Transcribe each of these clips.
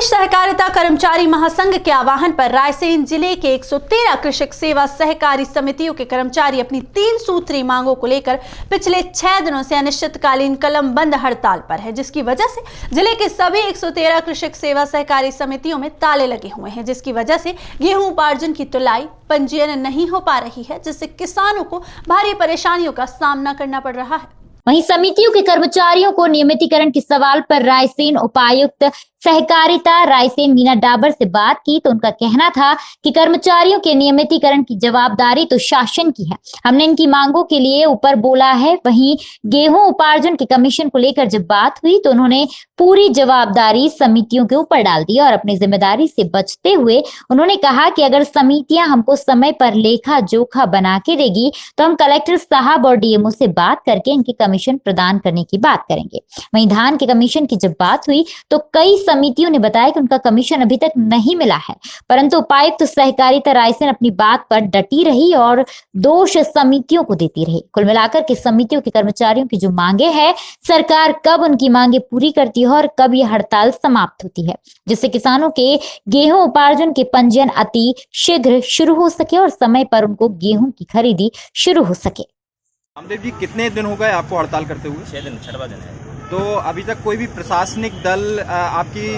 सहकारिता कर्मचारी महासंघ के आह्वान पर रायसेन जिले के 113 कृषक सेवा सहकारी समितियों के कर्मचारी अपनी 3 सूत्री मांगों को लेकर पिछले 6 दिनों से अनिश्चितकालीन कलम बंद हड़ताल पर है, जिसकी वजह से जिले के सभी 113 कृषक सेवा सहकारी समितियों में ताले लगे हुए हैं, जिसकी वजह से गेहूं उपार्जन की तुलाई पंजीयन नहीं हो पा रही है, जिससे किसानों को भारी परेशानियों का सामना करना पड़ रहा है। वहीं समितियों के कर्मचारियों को नियमितीकरण के सवाल पर रायसेन उपायुक्त सहकारिता रायसेन मीना डाबर से बात की तो उनका कहना था कि कर्मचारियों के नियमितीकरण की जवाबदारी तो शासन की है, हमने इनकी मांगों के लिए ऊपर बोला है। वहीं गेहूं उपार्जन के कमीशन को लेकर जब बात हुई तो उन्होंने पूरी जवाबदारी समितियों के ऊपर डाल दी और अपनी जिम्मेदारी से बचते हुए उन्होंने कहा कि अगर समितियां हमको समय पर लेखा जोखा बना के देगी तो हम कलेक्टर साहब और डीएमओ से बात करके इनके कमीशन प्रदान करने की बात करेंगे। वहीं धान के कमीशन की जब बात हुई तो कई समितियों ने बताया कि उनका कमीशन अभी तक नहीं मिला है, परंतु उपायुक्त सहकारिता रायसेन अपनी बात पर डटी रही और दोष समितियों को देती रही। कुल मिलाकर के समितियों के कर्मचारियों की जो मांगे हैं, सरकार कब उनकी मांगे पूरी करती है और कब यह हड़ताल समाप्त होती है, जिससे किसानों के गेहूं उपार्जन के पंजीयन अति शीघ्र शुरू हो सके और समय पर उनको गेहूं की खरीदी शुरू हो सके। रामदेव जी, कितने दिन हो गए आपको हड़ताल करते हुए? 6 दिन, 6वां दिन है। तो अभी तक कोई भी प्रशासनिक दल आपकी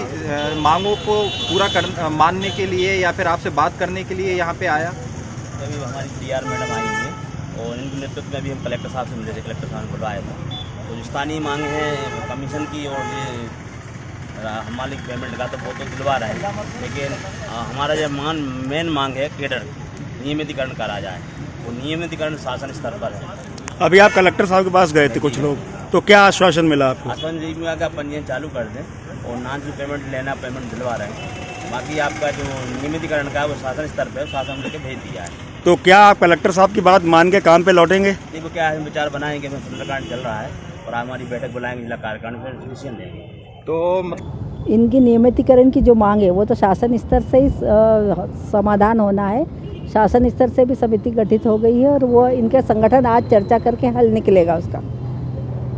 मांगों को पूरा मानने के लिए या फिर आपसे बात करने के लिए यहाँ पे आया? अभी हमारी डीआर मैडम आई हुई और इनके नेतृत्व में भी हम कलेक्टर साहब से मिले थे, कलेक्टर साहब ने बुलाया था। तो जो स्थानीय मांग है कमीशन की और ये हमारी पेमेंट का तो वो तो दिलवा रहे हैं, लेकिन हमारा जो मेन मांग है केडर नियमितीकरण करा जाए, वो नियमितीकरण शासन स्तर पर है। अभी आप कलेक्टर साहब के पास गए थे कुछ लोग, तो क्या आश्वासन मिला आपको? आश्वासन जी में का पंजीयन चालू कर दें और नान जो पेमेंट लेना पेमेंट दिलवा रहे हैं, बाकी आपका जो नियमितीकरण का है वो शासन स्तर पर शासन लेके भेज दिया है। तो क्या आप कलेक्टर साहब की बात मान के काम पे लौटेंगे? देखो क्या है, विचार बनाएंगे, हमें सुंदरकांड चल रहा है और हमारी बैठक बुलाएंगे जिला कार्यकारिणी में, डिसीजन लेंगे। तो इनकी नियमितीकरण की जो मांग है वो तो शासन स्तर से ही समाधान होना है। शासन स्तर से भी समिति गठित हो गई है और वो इनके संगठन आज चर्चा करके हल निकलेगा उसका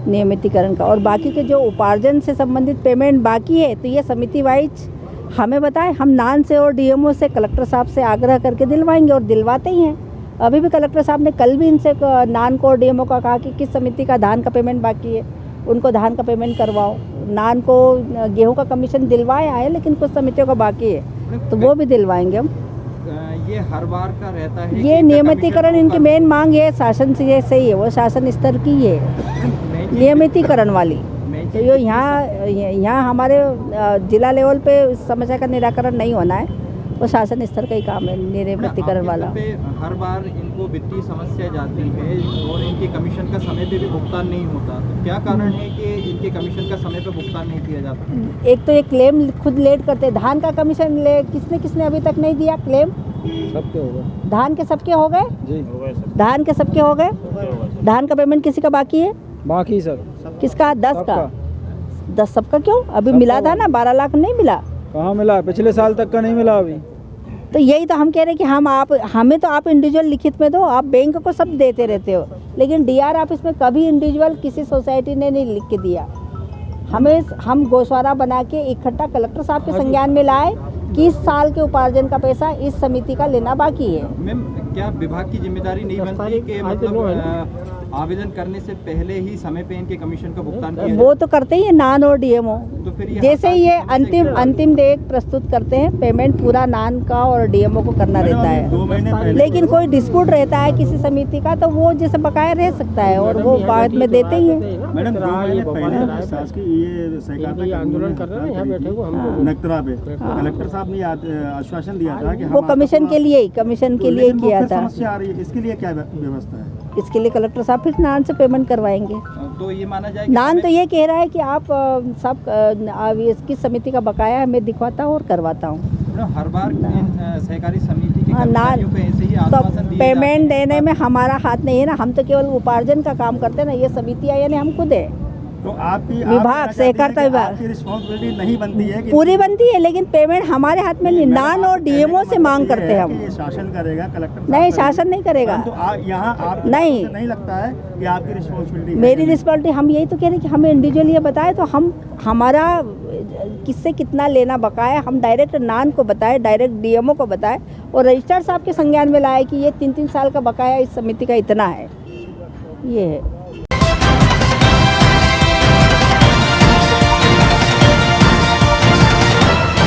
नियमितीकरण का। और बाकी के जो उपार्जन से संबंधित पेमेंट बाकी है तो ये समिति वाइज हमें बताएं, हम नान से और डीएमओ से कलेक्टर साहब से आग्रह करके दिलवाएंगे और दिलवाते ही हैं। अभी भी कलेक्टर साहब ने कल भी इनसे नान को और डीएमओ का कहा कि किस समिति का धान का पेमेंट बाकी है उनको धान का पेमेंट करवाओ। नान को गेहूँ का कमीशन दिलवाया है लेकिन कुछ समितियों का बाकी है तो वो भी दिलवाएंगे हम। ये हर बार का रहता है, ये नियमितीकरण इनकी मेन मांग है, शासन से सही है, वो शासन स्तर की है नियमितीकरण वाली। तो ये यहाँ हमारे जिला लेवल पे इस समस्या का निराकरण नहीं होना है, वो शासन स्तर का ही काम है नियमितीकरण वाला। हर बार इनको वित्तीय समस्या जाती है और इनके कमीशन का समय पे भी भुगतान नहीं होता, तो क्या कारण है कि इनके कमीशन का समय पे भुगतान नहीं किया जाता? एक तो ये क्लेम खुद लेट करते हैं। धान का कमीशन किसने अभी तक नहीं दिया क्लेम? सबके हो गए। धान के सबके हो गए जी, धान के सबके हो गए। धान का पेमेंट किसी का बाकी है? बाकी सर। किसका? 10 का। 10 सबका क्यों? अभी मिला था ना 12 लाख, नहीं मिला। कहाँ मिला? पिछले साल तक का नहीं मिला अभी। तो यही तो हम कह रहे हैं कि हमें तो आप इंडिविजुअल लिखित में दो, आप बैंक को सब देते रहते हो, लेकिन डीआर ऑफिस में कभी इंडिविजुअल किसी सोसाइटी ने नहीं लिख के दिया। हम गोशवारा बना के इकट्ठा कलेक्टर साहब के संज्ञान में लाए कि इस साल के उपार्जन का पैसा इस समिति का लेना बाकी है। मैम, क्या विभाग की जिम्मेदारी नहीं बनती कि मतलब आवेदन करने से पहले ही समय पे इनके कमीशन का भुगतान किया जाए? वो तो करते ही है नान और डीएमओ। तो फिर जैसे ही ये अंतिम डेट प्रस्तुत करते हैं, पेमेंट पूरा नान का और डीएमओ को करना रहता है। लेकिन कोई डिस्प्यूट रहता है किसी समिति का तो वो जैसे बकाया रह सकता है और वो बाद में देते ही है। मैडम, 2 महीने पहले शासकीय ये सहकारिता आंदोलन कर रहे हैं यहाँ बैठे हुए हम नक्तरा पे, कलेक्टर साहब ने आश्वासन दिया था कि वो कमीशन के लिए किया था। समस्या आ रही है, इसके लिए क्या व्यवस्था है? इसके लिए कलेक्टर साहब फिर नान से पेमेंट करवाएंगे। तो ये माना जाए नान तो ये कह रहा है कि आप सब इसकी समिति का बकाया है, मैं दिखवाता हूँ और करवाता हूँ। हर बार सहकारी समिति के नान को ऐसे ही तो आश्वासन दिए पेमेंट देने में हमारा हाथ नहीं है ना, हम तो केवल उपार्जन का काम करते हैं ना, ये समितियाँ यानी हम खुद है, तो आपकी विभाग, सहकारिता विभाग की रिस्पॉन्सिबिलिटी नहीं बनती है कि पूरी बनती है, लेकिन पेमेंट हमारे हाथ में नहीं, नान और डीएमओ से मांग करते हैं हम। ये शासन करेगा, कलेक्टर नहीं, शासन नहीं करेगा। तो यहाँ आप नहीं लगता है कि आपकी रिस्पॉन्सिबिलिटी? मेरी रिस्पॉन्सिबिलिटी, हम यही तो कह रहे हैं कि हमें इंडिविजुअल ये बताए तो हम हमारा किससे कितना लेना बकाया, हम डायरेक्ट नान को बताए, डायरेक्ट डीएमओ को बताए और रजिस्ट्रार साहब के संज्ञान में लाए कि ये 3-3 साल का बकाया इस समिति का इतना है, ये है।